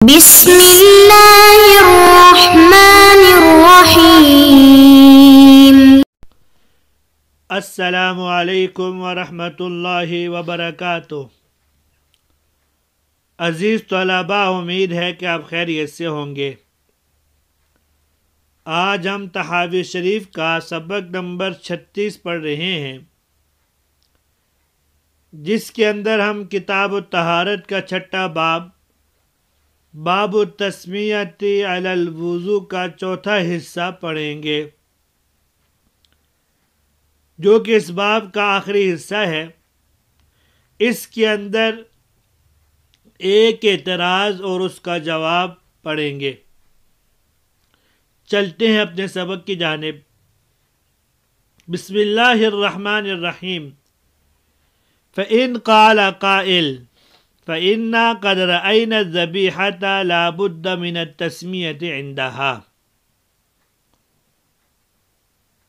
بسم اللہ الرحمن الرحیم۔ السلام علیکم ورحمۃ اللہ وبرکاتہ۔ عزیز طلباء، امید ہے کہ آپ خیریت سے ہوں گے۔ آج ہم تحاوی شریف کا سبق نمبر 36 پڑھ رہے ہیں، جس کے اندر ہم کتاب الطہارت کا چھٹا باب التسمیۃ علی الوضوء کا چوتھا حصہ پڑھیں گے، جو کہ اس باب کا آخری حصہ ہے۔ اس کے اندر ایک اعتراض اور اس کا جواب پڑھیں گے۔ چلتے ہیں اپنے سبق کی جانب۔ بسم اللہ الرحمن الرحیم۔ فَإِنْ قَالَ قَائِلٌ فَإِنَّا قَدْ رَأَيْنَا الذَّبِيحَةَ لَا بُدَّ مِنَ التَّسْمِيَةِ عِنْدَهَا۔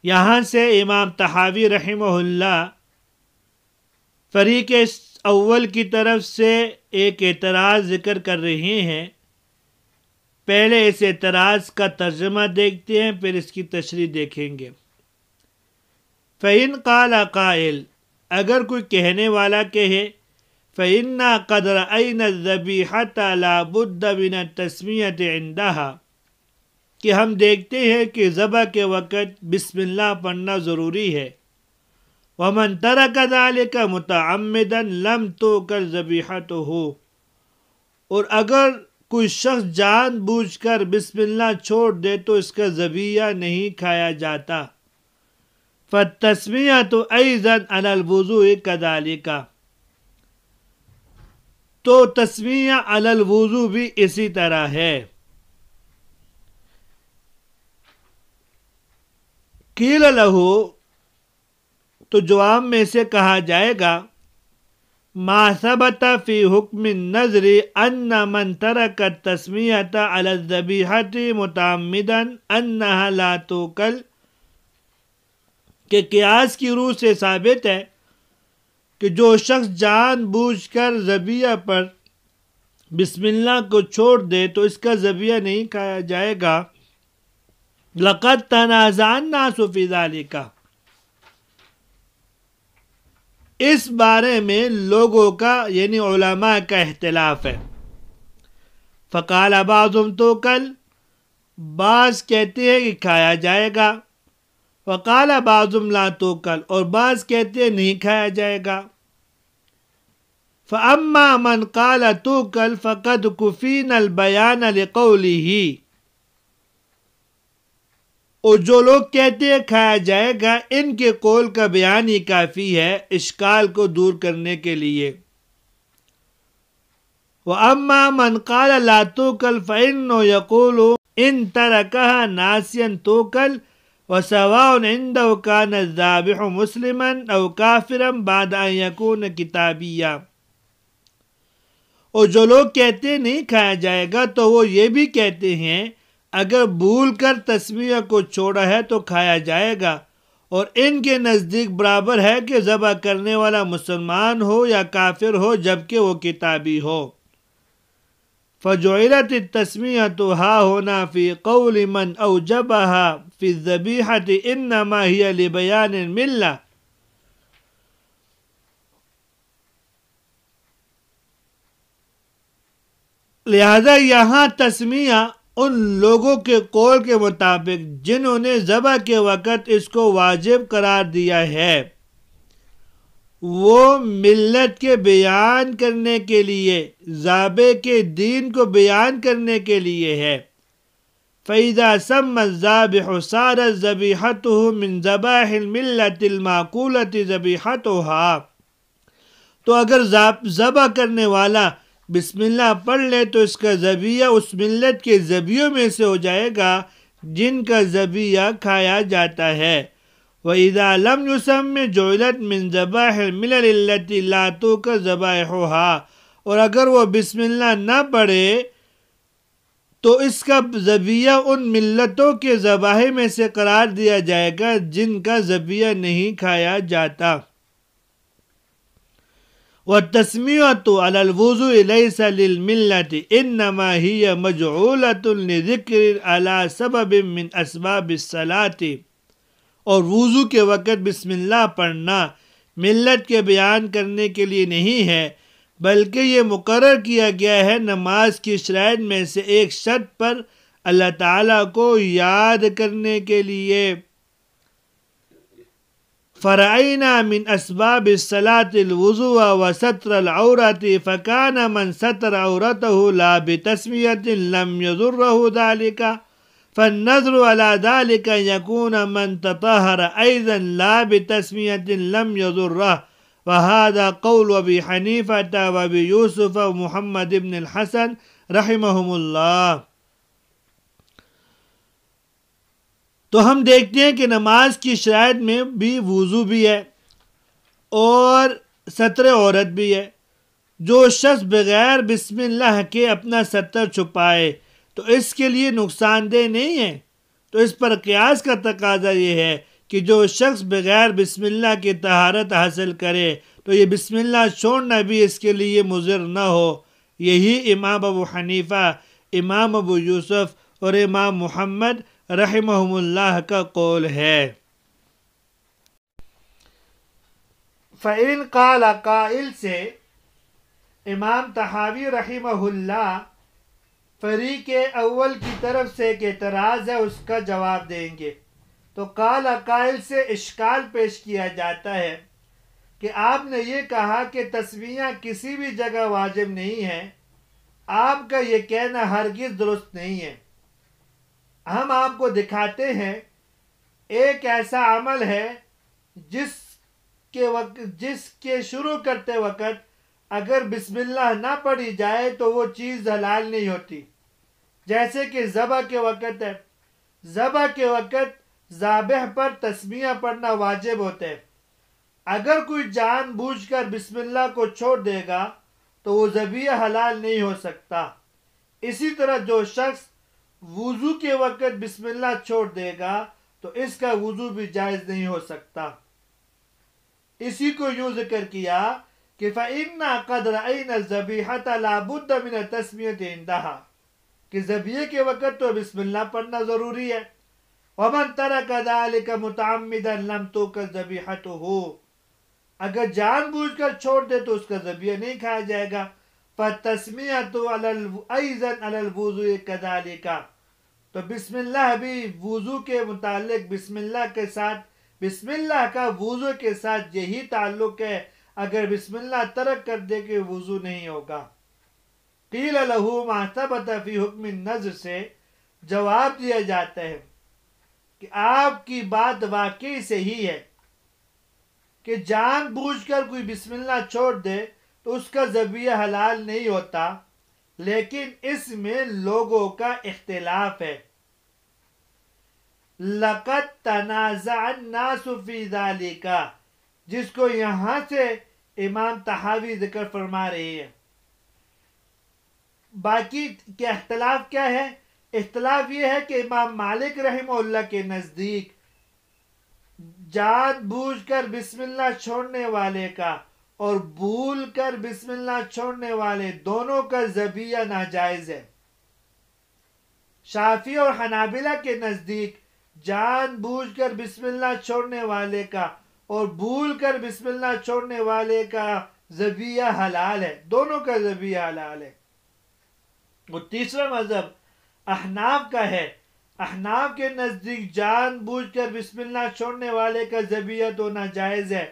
یہاں سے امام طحاوی رحمہ اللہ فریق اول کی طرف سے ایک اعتراض ذکر کر رہے ہیں۔ پہلے اس اعتراض کا ترجمہ دیکھتے ہیں، پھر اس کی تشریح دیکھیں گے۔ فَإِنْ قَالَ قَائِلٌ، اگر کوئی کہنے والا کہے فَإِنَّا قَدْ رَأَيْنَا الذَّبِيحَةَ لَا بُدَّ مِنَ التَّسْمِيَةِ عِنْدَهَا، کہ ہم دیکھتے ہیں کہ ذبح کے وقت بسم اللہ پڑھنا ضروری ہے۔ وَمَنْ تَرَكَ ذَلِكَ مُتَعَمِّدًا لَمْ تُؤْكَلْ ذَبِيحَتُهُ، اور اگر کوئی شخص جان بوجھ کر بسم اللہ چھوڑ دے تو اس کا ذبیحہ نہیں کھایا جاتا۔ فَالتَّسْمِيَةُ أَيْضًا عَلَى الْوُضُوءِ كَذَلِكَ، تو تسمیہ علی الوضوء بھی اسی طرح ہے۔ قیل لہ، تو جواب میں سے کہا جائے گا ما ثبت فی حکم النذر ان من ترک التسمیۃ علی الذبیحۃ متعمدا انہا لا تؤکل، کہ قیاس کی روح سے ثابت ہے کہ جو شخص جان بوجھ کر ذبیحہ پر بسم اللہ کو چھوڑ دے تو اس کا ذبیحہ نہیں کھایا جائے گا۔ لقد تنازع الناس فی ذلک، اس بارے میں لوگوں کا یعنی علماء کا اختلاف ہے۔ فقال بعضهم تؤکل، بعض کہتے ہیں کہ کھایا جائے گا۔ وقال بعضهم لا تؤکل، اور بعض کہتے ہیں نہیں کھایا جائے گا۔ فاما من قال تؤکل فقد کفینا البیان لقوله، اور جو لوگ کہتے ہیں کھایا جائے گا، ان کے قول کا بیان ہی کافی ہے اشکال کو دور کرنے کے لیے۔ وَأَمَّا مَنْ قَالَ لَا تُؤْكَلْ فَإِنَّهُ يَقُولُ إِنْ تَرَكَهَا نَاسِيًا تُؤْكَلْ وَسَوَاءٌ عِنْدَهُ كَانَ الذَّابِحُ مُسْلِمًا أَوْ كَافِرًا بَعْدَ أَنْ يَكُونَ كِتَابِيًّا، اور جو لوگ کہتے ہیں نہیں کھایا جائے گا تو وہ یہ بھی کہتے ہیں اگر بھول کر تسمیہ کو چھوڑا ہے تو کھایا جائے گا، اور ان کے نزدیک برابر ہے کہ ذبح کرنے والا مسلمان ہو یا کافر ہو جبکہ وہ کتابی ہو۔ فجعلت التسمیۃ ہا ہونا فی قول من اوجبها فی الذبیحۃ انما ہی لبیان الملہ، لہذا یہاں تسمیہ ان لوگوں کے قول کے مطابق جنہوں نے ذبح کے وقت اس کو واجب قرار دیا ہے، وہ ملت کے بیان کرنے کے لیے، ذابح کے دین کو بیان کرنے کے لیے ہے۔ فَإِذَا سَمَّ الذَّابِحُ صَارَتْ ذَبِيحَتُهُ مِنْ ذَبَائِحِ الْمِلَّةِ الْمَعْقُولَةِ ذَبِيحَتُهَا، تو اگر ذبح کرنے والا بسم اللہ پڑھ لے تو اس کا ذبیحہ اس ملت کے ذبیحوں میں سے ہو جائے گا جن کا ذبیحہ کھایا جاتا ہے۔ وَإِذَا لَمْ يُسَمِّ جُعِلَتْ مِنْ ذَبَائِحِ الْمِلَلِ الَّتِي لَا تُؤْكَلْ ذَبَائِحُهَا، اور اگر وہ بسم اللہ نہ پڑھے تو اس کا ذبیحہ ان ملتوں کے ذبائح میں سے قرار دیا جائے گا جن کا ذبیحہ نہیں کھایا جاتا۔ والتسمیۃ علی الوضوء لیس للملۃ انما ہی مجعولۃ لذکر علی سبب من اسباب الصلاۃ، اور وضو کے وقت بسم اللہ پڑھنا ملت کے بیان کرنے کے لیے نہیں ہے، بلکہ یہ مقرر کیا گیا ہے نماز کی شرائط میں سے ایک شرط پر اللہ تعالیٰ کو یاد کرنے کے لیے۔ فرعینا من اسباب الصلاة الوضوء وستر العورة فكان من ستر عورته لا بتسمیۃ لم يضره ذلك فالنظر على ذلك يكون من تطهر أيضا لا بتسمية لم يضره، وهذا قول أبي حنيفة وأبي يوسف ومحمد بن الحسن رحمهم اللہ۔ تو ہم دیکھتے ہیں کہ نماز کی شرائط میں بھی وضو بھی ہے اور ستر عورت بھی ہے۔ جو شخص بغیر بسم اللہ کے اپنا ستر چھپائے تو اس کے لیے نقصان دہ نہیں ہے، تو اس پر قیاس کا تقاضا یہ ہے کہ جو شخص بغیر بسم اللہ کی طہارت حاصل کرے تو یہ بسم اللہ چھوڑنا بھی اس کے لیے مضر نہ ہو۔ یہی امام ابو حنیفہ، امام ابو یوسف اور امام محمد رحمہم اللہ کا قول ہے۔ فَإِنْ قَالَ قائل سے امام طحاوی رحمہ اللہ فریق اول کی طرف سے ایک اعتراض ہے، اس کا جواب دیں گے۔ تو قال قائل سے اشکال پیش کیا جاتا ہے کہ آپ نے یہ کہا کہ تسمیہ کسی بھی جگہ واجب نہیں ہے، آپ کا یہ کہنا ہرگز درست نہیں ہے۔ ہم آپ کو دکھاتے ہیں ایک ایسا عمل ہے جس کے شروع کرتے وقت اگر بسم اللہ نہ پڑھی جائے تو وہ چیز حلال نہیں ہوتی، جیسے کہ ذبح کے وقت ہے۔ ذبح کے وقت ذابح پر تسمیہ پڑھنا واجب ہوتا ہے، اگر کوئی جان بوجھ کر بسم اللہ کو چھوڑ دے گا تو وہ ذبیحہ حلال نہیں ہو سکتا۔ اسی طرح جو شخص وضو کے وقت بسم اللہ چھوڑ دے گا تو اس کا وضو بھی جائز نہیں ہو سکتا۔ اسی کو یوں ذکر کیا کہ فَإِنَّا قَدْ رَأَيْنَا الذَّبِيحَةَ لَا بُدَّ مِنَ التَّسْمِيَةِ عِنْدَهَا، کہ ذبیحے کے وقت تو بسم اللہ پڑھنا ضروری ہے۔ وَمَنْ تَرَكَ ذَلِكَ مُتَعَمِّدًا لَمْ تُؤْكَلْ ذَبِيحَتُهُ، اگر جان بوجھ کر چھوڑ دے تو اس کا ذبیحہ نہیں کھایا جائے گا۔ فَالتَّسْمِيَةُ أَيْضًا عَلَى الْوُضُوءِ كَذَلِكَ، تو بسم اللہ بھی وضو کے متعلق بسم اللہ کے ساتھ، بسم اللہ کا وضو کے ساتھ یہی تعلق ہے، اگر بسم اللہ ترک کر دے کہ وضو نہیں ہوگا۔ قیل لہ ما ثبت فی حکم النذر سے جواب دیا جاتا ہے کہ آپ کی بات واقعی صحیح ہے کہ جان بوجھ کر کوئی بسم اللہ چھوڑ دے تو اس کا ذبیحہ حلال نہیں ہوتا، لیکن اس میں لوگوں کا اختلاف ہے۔ لَقَدْ تَنَازَعَ النَّاسُ فِي ذَلِكَ، جس کو یہاں سے امام طحاوی ذکر فرما رہے ہیں۔ باقی کیا اختلاف کیا ہے؟ اختلاف یہ ہے کہ امام مالک رحمہ اللہ کے نزدیک جان بوجھ کر بسم اللہ چھوڑنے والے کا اور بھول کر بسم اللہ چھوڑنے والے دونوں کا ذبیحہ ناجائز ہے۔ شافعی اور حنابلہ کے نزدیک جان بوجھ کر بسم اللہ چھوڑنے والے کا اور بھول کر بسم اللہ چھوڑنے والے کا ذبیحہ حلال ہے، دونوں کا ذبیحہ حلال ہے۔ اور تیسرا مذہب احناف کا ہے، احناف کے نزدیک جان بوجھ کر بسم اللہ چھوڑنے والے کا ذبیحہ تو ناجائز ہے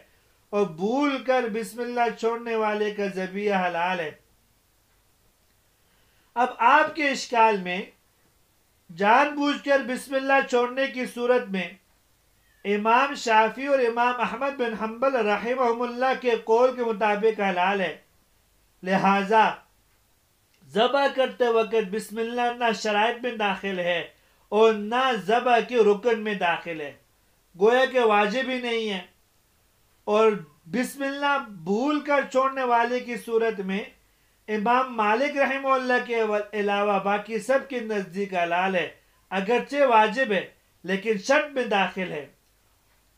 اور بھول کر بسم اللہ چھوڑنے والے کا ذبیحہ حلال ہے۔ اب آپ کے اشکال میں جان بوجھ کر بسم اللہ چھوڑنے کی صورت میں امام شافعی اور امام احمد بن حنبل رحمہم اللہ کے قول کے مطابق حلال ہے، لہذا ذبح کرتے وقت بسم اللہ نہ شرائط میں داخل ہے اور نہ ذبح کے رکن میں داخل ہے، گویا کہ واجب ہی نہیں ہے۔ اور بسم اللہ بھول کر چھوڑنے والے کی صورت میں امام مالک رحمہ اللہ کے علاوہ باقی سب کے نزدیک حلال ہے، اگرچہ واجب ہے لیکن شرط میں داخل ہے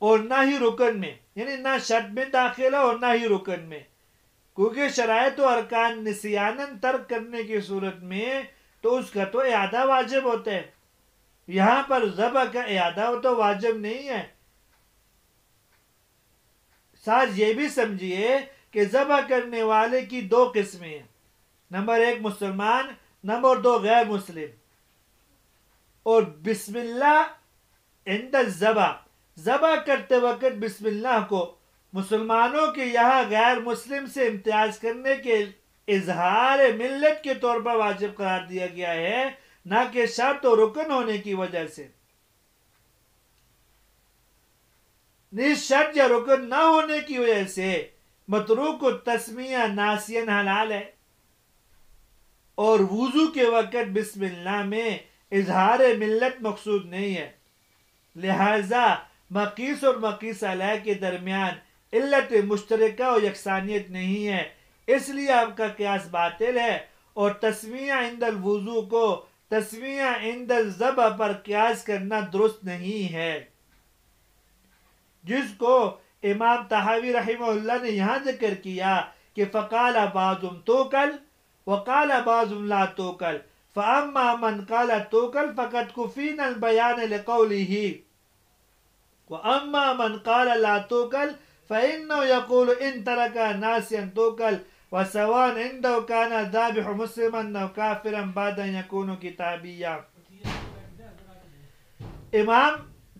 اور نہ ہی رکن میں، یعنی نہ شرط میں داخل ہے اور نہ ہی رکن میں۔ کیونکہ شرائط و ارکان نسیاناً ترک کرنے کی صورت میں تو اس کا تو اعادہ واجب ہوتا ہے. یہاں پر ذبح کا اعادہ تو واجب نہیں ہے. ساتھ یہ بھی سمجھیے کہ ذبح کرنے والے کی دو قسمیں ہیں. نمبر 1 مسلمان، نمبر 2 غیر مسلم. اور بسم اللہ عند الذبح، ذبح کرتے وقت بسم اللہ کو مسلمانوں کے یہاں غیر مسلم سے امتیاز کرنے کے اظہار ملت کے طور پر واجب قرار دیا گیا ہے، نہ کہ شرط و رکن ہونے کی وجہ سے. اس شرط یا رکن نہ ہونے کی وجہ سے متروک التسمیہ ناسین حلال ہے، اور وضو کے وقت بسم اللہ میں اظہار ملت مقصود نہیں ہے. لہذا مقیس اور مقیس علیہ کے درمیان علت مشترکہ و یکسانیت نہیں ہے، اس لیے آپ کا قیاس باطل ہے. اور تسمیہ عند الوضو کو تسمیہ عند الذبح پر قیاس کرنا درست نہیں ہے، جس کو امام طحاوی رحمہ اللہ نے یہاں ذکر کیا کہ فقال بعضهم توکل وقال بعضهم لا توکل فاما من قال توکل فقد کفینا البیان لقوله واما من قال لا توکل فانه يقول ان ترك ناسيا توکل وسواء عنده كان ذابح مسلما او كافرا بعد ان يكون كتابيا. امام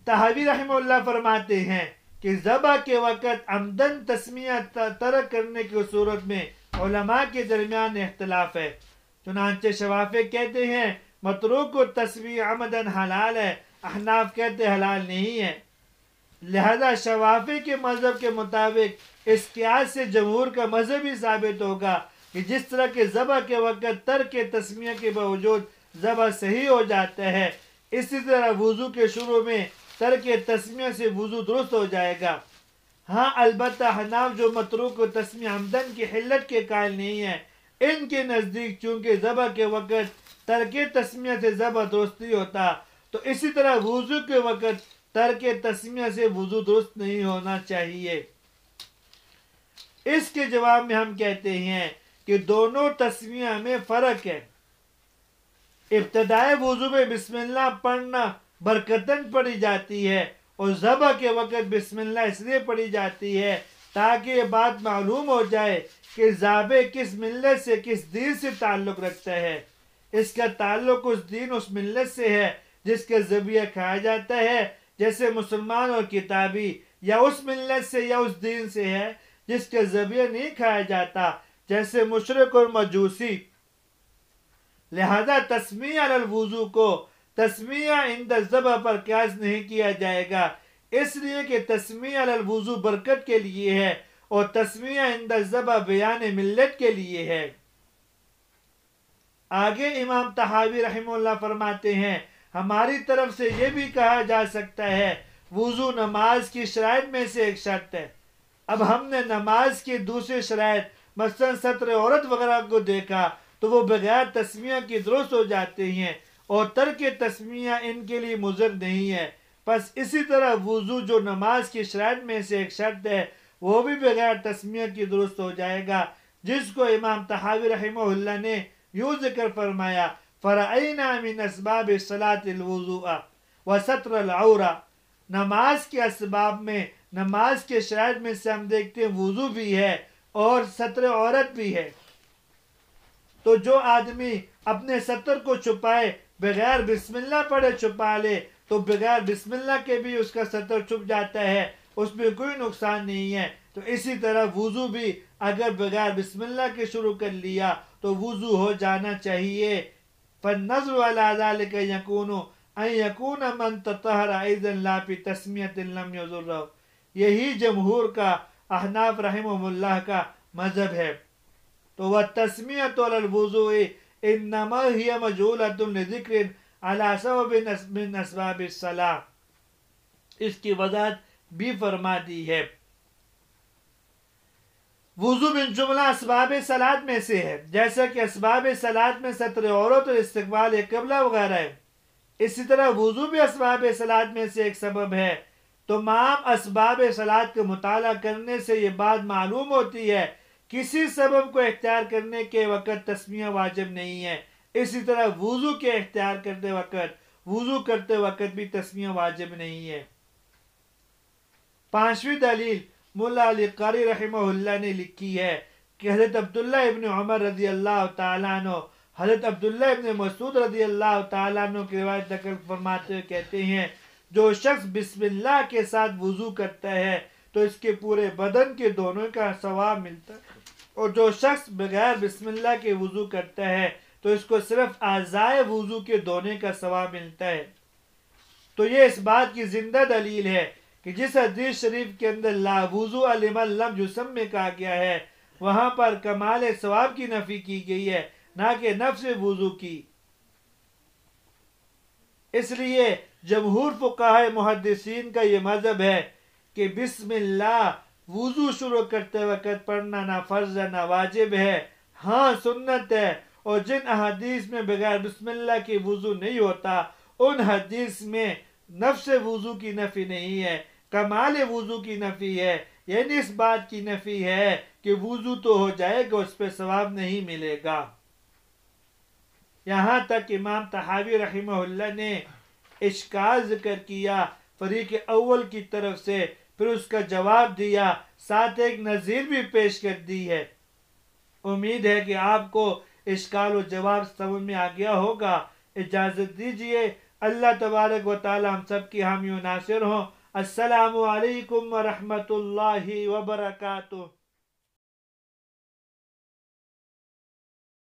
طحاوی رحمہ اللہ فرماتے ہیں کہ ذبح کے وقت عمدن تسمیہ ترک کرنے کی صورت میں علماء کے درمیان اختلاف ہے. چنانچہ شوافع کہتے ہیں متروک و تسمیہ عمدن حلال ہے، احناف کہتے حلال نہیں ہے. لہذا شوافع کے مذہب کے مطابق اس قیاس سے جمہور کا مذہب ہی ثابت ہوگا کہ جس طرح کے ذبح کے وقت ترک تسمیہ کے باوجود ذبح صحیح ہو جاتا ہے، اسی طرح وضو کے شروع میں ترک تسمیہ سے وضو درست ہو جائے گا. ہاں البتہ حناف جو متروک و تسمیہ عمدن کی حلت کے قائل نہیں ہیں، ان کے نزدیک چونکہ ذبح کے وقت ترک تسمیہ سے ذبح درست نہیں ہوتا، تو اسی طرح وضو کے وقت ترک تسمیہ سے وضو درست نہیں ہونا چاہیے. اس کے جواب میں ہم کہتے ہیں کہ دونوں تسمیہ میں فرق ہے. ابتدائے وضو میں بسم اللہ پڑھنا برکتاً پڑھی جاتی ہے، اور ذبح کے وقت بسم اللہ اس لیے پڑھی جاتی ہے تاکہ یہ بات معلوم ہو جائے کہ ذابح کس ملت سے کس دین سے تعلق رکھتا ہے. اس کا تعلق اس دین اس ملت سے ہے جس کا ذبیحہ کھایا جاتا ہے، جیسے مسلمان اور کتابی، یا اس ملت سے یا اس دین سے ہے جس کا ذبیحہ نہیں کھایا جاتا، جیسے مشرک اور مجوسی. لہذا تسمیہ علی الوضو کو تسمیہ عند الذبح پر قیاس نہیں کیا جائے گا، اس لیے کہ تسمیہ علی الوضو برکت کے لیے ہے اور تسمیہ عند الذبح بیان ملت کے لیے ہے. آگے امام طحاوی رحمہ اللہ فرماتے ہیں ہماری طرف سے یہ بھی کہا جا سکتا ہے وضو نماز کی شرائط میں سے ایک شرط ہے. اب ہم نے نماز کی دوسری شرائط مثلا ستر عورت وغیرہ کو دیکھا تو وہ بغیر تسمیہ کی درست ہو جاتے ہیں اور ترک تسمیہ ان کے لیے مضر نہیں ہے. پس اسی طرح وضو جو نماز کی شرائط میں سے ایک شرط ہے وہ بھی بغیر تسمیہ کی درست ہو جائے گا، جس کو امام طحاوی رحمہ اللہ نے یوں ذکر فرمایا فرعینا من اسباب الصلاۃ الوضوء وستر العورہ. نماز کے اسباب میں نماز کے شرائط میں سے ہم دیکھتے ہیں وضو بھی ہے اور ستر عورت بھی ہے. تو جو آدمی اپنے ستر کو چھپائے بغیر بسم اللہ پڑھے چھپا لے تو بغیر بسم اللہ کے بھی اس کا ستر چھپ جاتا ہے، اس میں کوئی نقصان نہیں ہے. تو اسی طرح وضو بھی اگر بغیر بسم اللہ کے شروع کر لیا تو وضو ہو جانا چاہیے. فالنظر على ذلك يكون ان يكون من تطهر ايضا لا بتسمية لم يضره. یہی جمہور کا احناف رحمہ اللہ کا مذہب ہے. تو والتسمیة على الوضوء انما هي مجعولة لذکر على سبب من اسباب الصلاة. اس کی وضاحت بھی فرما دی ہے. وضو بن جملہ اسباب صلاۃ میں سے ہے، جیسا کہ اسباب صلاۃ میں ستر عورت اور استقبال قبلہ وغیرہ ہے، اسی طرح وضو بھی اسباب صلاۃ میں سے ایک سبب ہے. تمام اسباب صلاۃ کا مطالعہ کرنے سے یہ بات معلوم ہوتی ہے کسی سبب کو اختیار کرنے کے وقت تسمیہ واجب نہیں ہے، اسی طرح وضو کے اختیار کرتے وقت، وضو کرتے وقت بھی تسمیہ واجب نہیں ہے۔ پانچویں دلیل ملا علی قاری رحمہ اللہ نے لکھی ہے کہ حضرت عبداللہ ابن عمر رضی اللہ تعالیٰ عنہ حضرت عبداللہ ابن مسعود رضی اللہ تعالیٰ عنہ کی روایت نقل فرماتے ہوئے کہتے ہیں، جو شخص بسم اللہ کے ساتھ وضو کرتا ہے تو اس کے پورے بدن کے دونوں کا ثواب ملتا ہے، اور جو شخص بغیر بسم اللہ کے وضو کرتا ہے تو اس کو صرف اعضائے وضو کے دھونے کا ثواب ملتا ہے۔ تو یہ اس بات کی زندہ دلیل ہے کہ جس حدیث شریف کے اندر لا وضوء لمن لم یسمی کہا گیا ہے، وہاں پر کمال ثواب کی نفی کی گئی ہے، نہ کہ نفس وضو کی۔ اس لیے جمہور فقہاء محدثین کا یہ مذہب ہے کہ بسم اللہ وضو شروع کرتے وقت پڑھنا نہ فرض ہے نہ واجب ہے، ہاں سنت ہے، اور جن احادیث میں بغیر بسم اللہ کے وضو نہیں ہوتا ان حدیث میں نفس وضو کی نفی نہیں ہے، کمال وضو کی نفی ہے، یعنی اس بات کی نفی ہے کہ وضو تو ہو جائے گا، اس پہ ثواب نہیں ملے گا۔ یہاں تک امام طحاوی رحمہ اللہ نے اشکال ذکر کیا فریق اول کی طرف سے، پھر اس کا جواب دیا، ساتھ ایک نظیر بھی پیش کر دی ہے۔ امید ہے کہ آپ کو اشکال و جواب سمجھ میں آ گیا ہوگا۔ اجازت دیجیے، اللہ تبارک و تعالی ہم سب کی حامی و ناصر ہوں۔ السلام علیکم ورحمۃ اللہ وبرکاتہ۔